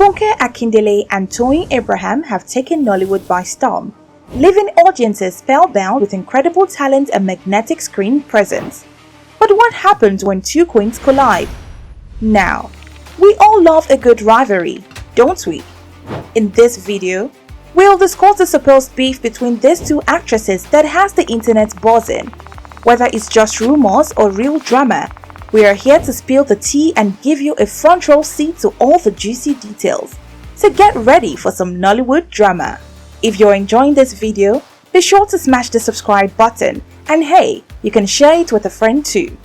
Funke Akindele and Toyin Abraham have taken Nollywood by storm, leaving audiences spellbound with incredible talent and magnetic screen presence. But what happens when two queens collide? Now, we all love a good rivalry, don't we? In this video, we'll discuss the supposed beef between these two actresses that has the internet buzzing. Whether it's just rumors or real drama, we are here to spill the tea and give you a front row seat to all the juicy details. So get ready for some Nollywood drama. If you're enjoying this video, be sure to smash the subscribe button, and hey, you can share it with a friend too.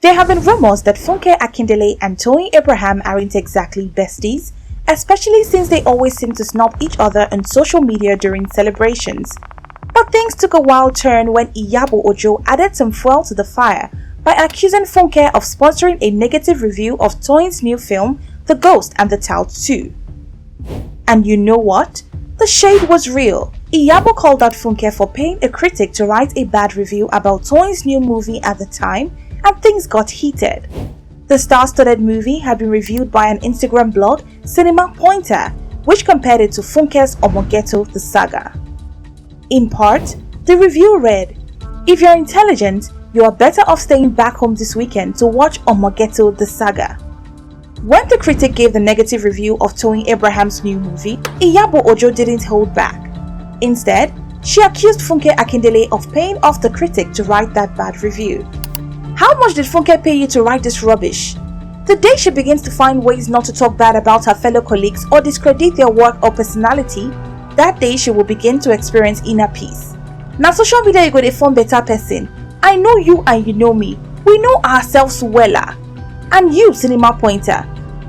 There have been rumors that Funke Akindele and Toyin Abraham aren't exactly besties, especially since they always seem to snub each other on social media during celebrations. But things took a wild turn when Iyabo added some fuel to the fire by accusing Funke of sponsoring a negative review of Toyin's new film, The Ghost and the Tout 2. And you know what? The shade was real. Iyabo called out Funke for paying a critic to write a bad review about Toyin's new movie at the time, and things got heated. The star-studded movie had been reviewed by an Instagram blog, Cinema Pointer, which compared it to Funke's Omogeto The Saga. In part, the review read, "If you're intelligent, you are better off staying back home this weekend to watch Omogeto The Saga." When the critic gave the negative review of Toyin Abraham's new movie, Iyabo didn't hold back. Instead, she accused Funke Akindele of paying off the critic to write that bad review. "How much did Funke pay you to write this rubbish?" The day she begins to find ways not to talk bad about her fellow colleagues or discredit their work or personality, that day she will begin to experience inner peace. Now social media you go dey form better person. I know you and you know me. We know ourselves wella. And you, Cinema Pointer,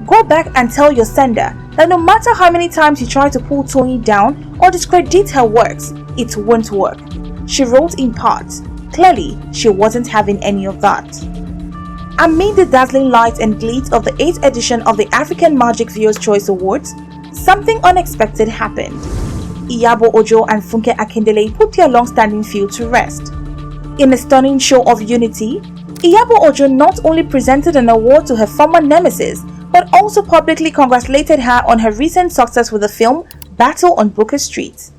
go back and tell your sender that no matter how many times you try to pull Toyin down or discredit her works, it won't work. She wrote in part. Clearly, she wasn't having any of that. Amid the dazzling lights and glitz of the 8th edition of the African Magic Viewers' Choice Awards, something unexpected happened. Iyabo and Funke Akindele put their long-standing feud to rest. In a stunning show of unity, Iyabo not only presented an award to her former nemesis, but also publicly congratulated her on her recent success with the film Battle on Booker Street.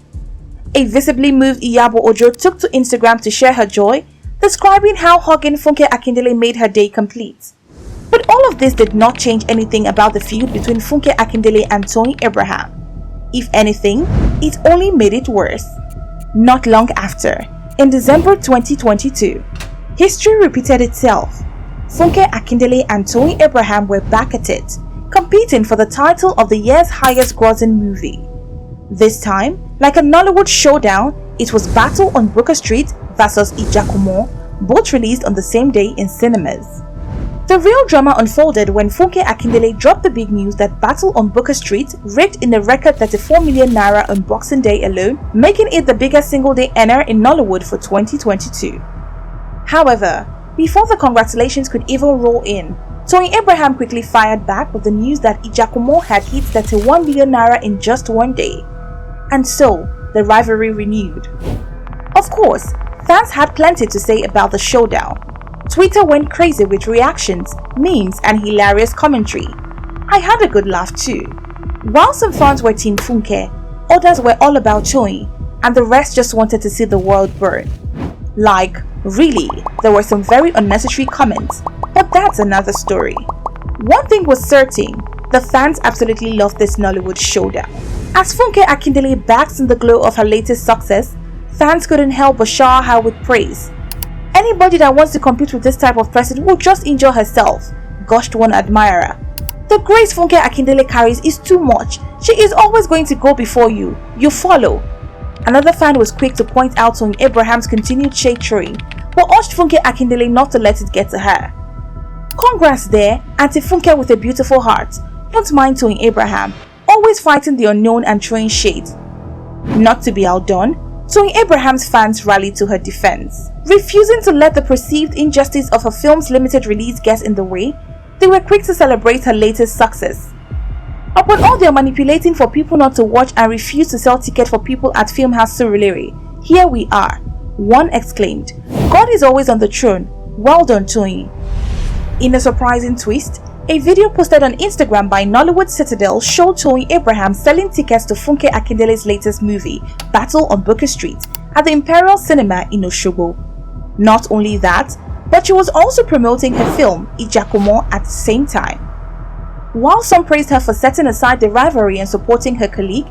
A visibly moved Iyabo took to Instagram to share her joy, describing how hugging Funke Akindele made her day complete. But all of this did not change anything about the feud between Funke Akindele and Toyin Abraham. If anything, it only made it worse. Not long after, in December 2022, history repeated itself. Funke Akindele and Toyin Abraham were back at it, competing for the title of the year's highest grossing movie. This time, like a Nollywood showdown, it was Battle on Booker Street versus Ijakumo, both released on the same day in cinemas. The real drama unfolded when Funke Akindele dropped the big news that Battle on Booker Street raked in a record 34 million naira on Boxing Day alone, making it the biggest single-day earner in Nollywood for 2022. However, before the congratulations could even roll in, Toyin Abraham quickly fired back with the news that Ijakumo had hit 31 million naira in just one day. And so, the rivalry renewed. Of course, fans had plenty to say about the showdown. Twitter went crazy with reactions, memes, and hilarious commentary. I had a good laugh too. While some fans were Team Funke, others were all about Toyin, and the rest just wanted to see the world burn. Like, really, there were some very unnecessary comments, but that's another story. One thing was certain, the fans absolutely loved this Nollywood showdown. As Funke Akindele basks in the glow of her latest success, fans couldn't help but shower her with praise. "Anybody that wants to compete with this type of person will just enjoy herself," gushed one admirer. "The grace Funke Akindele carries is too much. She is always going to go before you. You follow." Another fan was quick to point out on Abraham's continued shade throwing, but urged Funke Akindele not to let it get to her. "Congrats there, Auntie Funke with a beautiful heart. Don't mind Toyin Abraham, always fighting the unknown and throwing shade." Not to be outdone, Toyin Abraham's fans rallied to her defense. Refusing to let the perceived injustice of her film's limited release get in the way, they were quick to celebrate her latest success. Upon all their manipulating for people not to watch and refuse to sell tickets for people at Filmhouse Surulere, here we are. One exclaimed, "God is always on the throne. Well done, Toyin." In a surprising twist, A video posted on Instagram by Nollywood Citadel showed Toyin Abraham selling tickets to Funke Akindele's latest movie, Battle on Booker Street, at the Imperial Cinema in Osogbo. Not only that, but she was also promoting her film, Ijakumo, at the same time. While some praised her for setting aside the rivalry and supporting her colleague,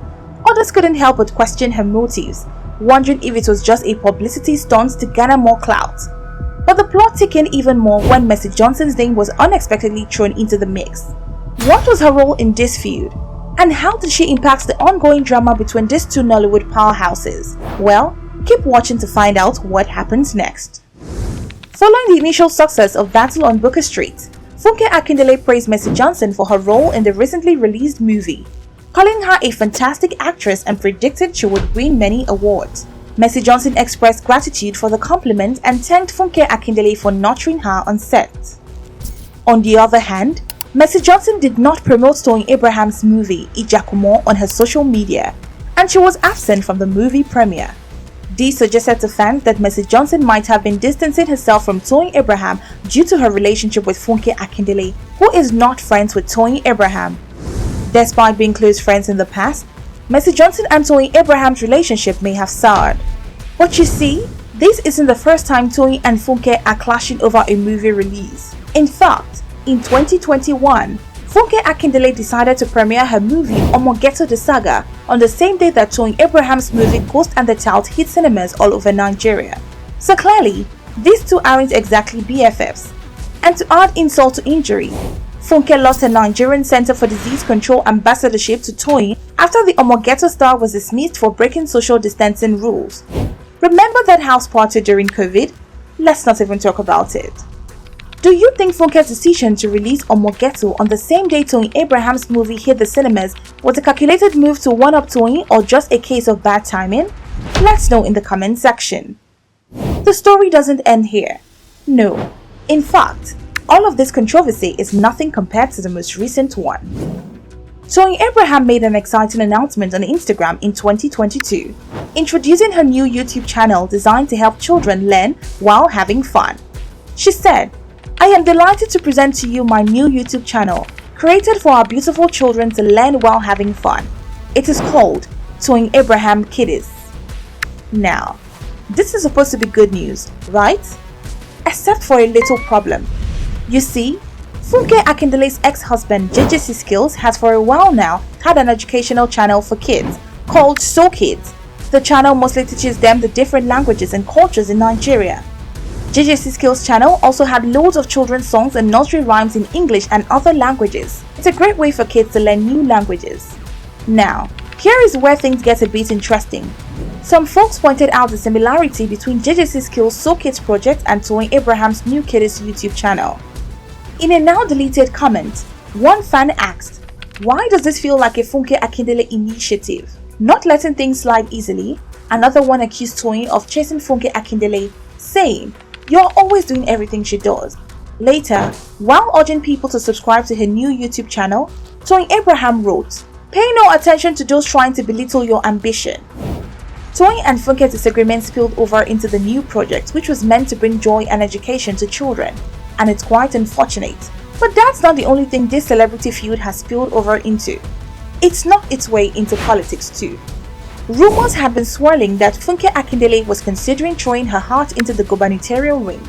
others couldn't help but question her motives, wondering if it was just a publicity stunt to garner more clout. But the plot thickened even more when Mercy Johnson's name was unexpectedly thrown into the mix. What was her role in this feud? And how did she impact the ongoing drama between these two Nollywood powerhouses? Well, keep watching to find out what happens next. Following the initial success of Battle on Booker Street, Funke Akindele praised Mercy Johnson for her role in the recently released movie, calling her a fantastic actress and predicted she would win many awards. Mercy Johnson expressed gratitude for the compliment and thanked Funke Akindele for nurturing her on set. On the other hand, Mercy Johnson did not promote Toyin Abraham's movie, Ijakumo, on her social media, and she was absent from the movie premiere. This suggested to fans that Mercy Johnson might have been distancing herself from Toyin Abraham due to her relationship with Funke Akindele, who is not friends with Toyin Abraham. Despite being close friends in the past, Mercy Johnson and Toyin Abraham's relationship may have soured. But you see, this isn't the first time Toyin and Funke are clashing over a movie release. In fact, in 2021, Funke Akindele decided to premiere her movie Omogeto the Saga on the same day that Toyin Abraham's movie Ghost and the Child hit cinemas all over Nigeria. So clearly, these two aren't exactly BFFs. And to add insult to injury, Funke lost her Nigerian Center for Disease Control ambassadorship to Toyin after the Omogeto star was dismissed for breaking social distancing rules. Remember that house party during COVID? Let's not even talk about it. Do you think Funke's decision to release Omogeto on the same day Toyin Abraham's movie hit the cinemas was a calculated move to one-up Toyin or just a case of bad timing? Let's know in the comment section. The story doesn't end here. No. In fact, all of this controversy is nothing compared to the most recent one. Toyin Abraham made an exciting announcement on Instagram in 2022, introducing her new YouTube channel designed to help children learn while having fun. She said, "I am delighted to present to you my new YouTube channel, created for our beautiful children to learn while having fun. It is called Toyin Abraham Kiddies." Now, this is supposed to be good news, right? Except for a little problem. You see, Funke Akindele's ex-husband JJC Skills has for a while now had an educational channel for kids called So Kids. The channel mostly teaches them the different languages and cultures in Nigeria. JJC Skills channel also had loads of children's songs and nursery rhymes in English and other languages. It's a great way for kids to learn new languages. Now, here is where things get a bit interesting. Some folks pointed out the similarity between JJC Skills' So Kids project and Toyin Abraham's new Kiddies YouTube channel. In a now deleted comment, one fan asked, "Why does this feel like a Funke Akindele initiative? Not letting things slide easily?" Another one accused Toyin of chasing Funke Akindele, saying, "You're always doing everything she does." Later, while urging people to subscribe to her new YouTube channel, Toyin Abraham wrote, "Pay no attention to those trying to belittle your ambition." Toyin and Funke's disagreement spilled over into the new project, which was meant to bring joy and education to children. And it's quite unfortunate. But that's not the only thing this celebrity feud has spilled over into. It snuck its way into politics too. Rumors had been swirling that Funke Akindele was considering throwing her heart into the gubernatorial ring.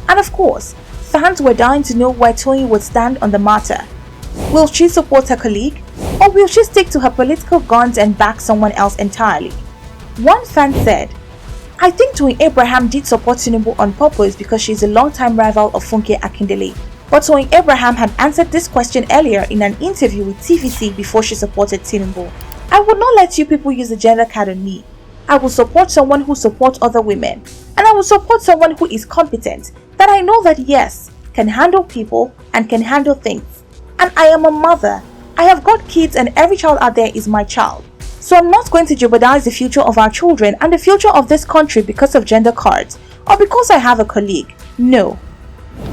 And of course, fans were dying to know where Toyin would stand on the matter. Will she support her colleague, or will she stick to her political guns and back someone else entirely? One fan said, "I think Toyin Abraham did support Tinubu on purpose because she's a long-time rival of Funke Akindele. But Toyin Abraham had answered this question earlier in an interview with TVC before she supported Tinubu. I would not let you people use the gender card on me. I will support someone who supports other women. And I will support someone who is competent, that I know that yes, can handle people and can handle things. And I am a mother. I have got kids and every child out there is my child. So I'm not going to jeopardize the future of our children and the future of this country because of gender cards or because I have a colleague. No."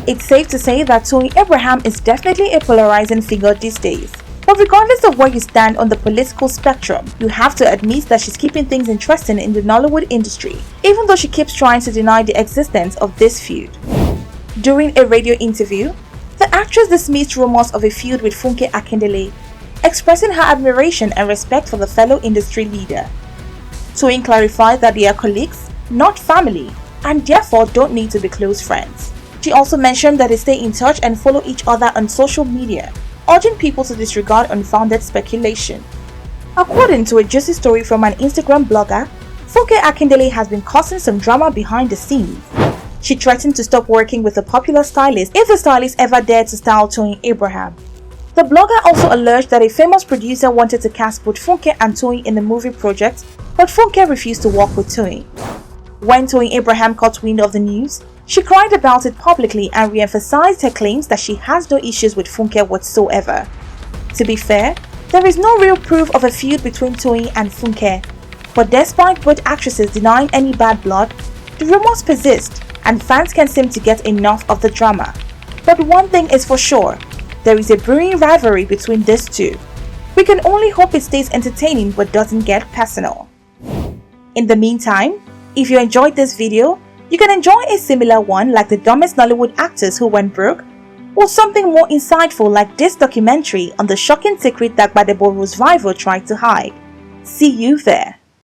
It's safe to say that Toyin Abraham is definitely a polarizing figure these days. But regardless of where you stand on the political spectrum, you have to admit that she's keeping things interesting in the Nollywood industry, even though she keeps trying to deny the existence of this feud. During a radio interview, The actress dismissed rumors of a feud with Funke Akindele, expressing her admiration and respect for the fellow industry leader. Toyin clarified that they are colleagues, not family, and therefore don't need to be close friends. She also mentioned that they stay in touch and follow each other on social media, urging people to disregard unfounded speculation. According to a juicy story from an Instagram blogger, Funke Akindele has been causing some drama behind the scenes. She threatened to stop working with a popular stylist if the stylist ever dared to style Toyin Abraham. The blogger also alleged that a famous producer wanted to cast both Funke and Toyin in the movie project, but Funke refused to work with Toyin. When Toyin Abraham caught wind of the news, she cried about it publicly and re-emphasized her claims that she has no issues with Funke whatsoever. To be fair, there is no real proof of a feud between Toyin and Funke, but despite both actresses denying any bad blood, the rumors persist and fans can seem to get enough of the drama. But one thing is for sure, there is a brewing rivalry between these two. We can only hope it stays entertaining but doesn't get personal. In the meantime, if you enjoyed this video, you can enjoy a similar one like the dumbest Nollywood actors who went broke, or something more insightful like this documentary on the shocking secret that Badeboro's rival tried to hide. See you there.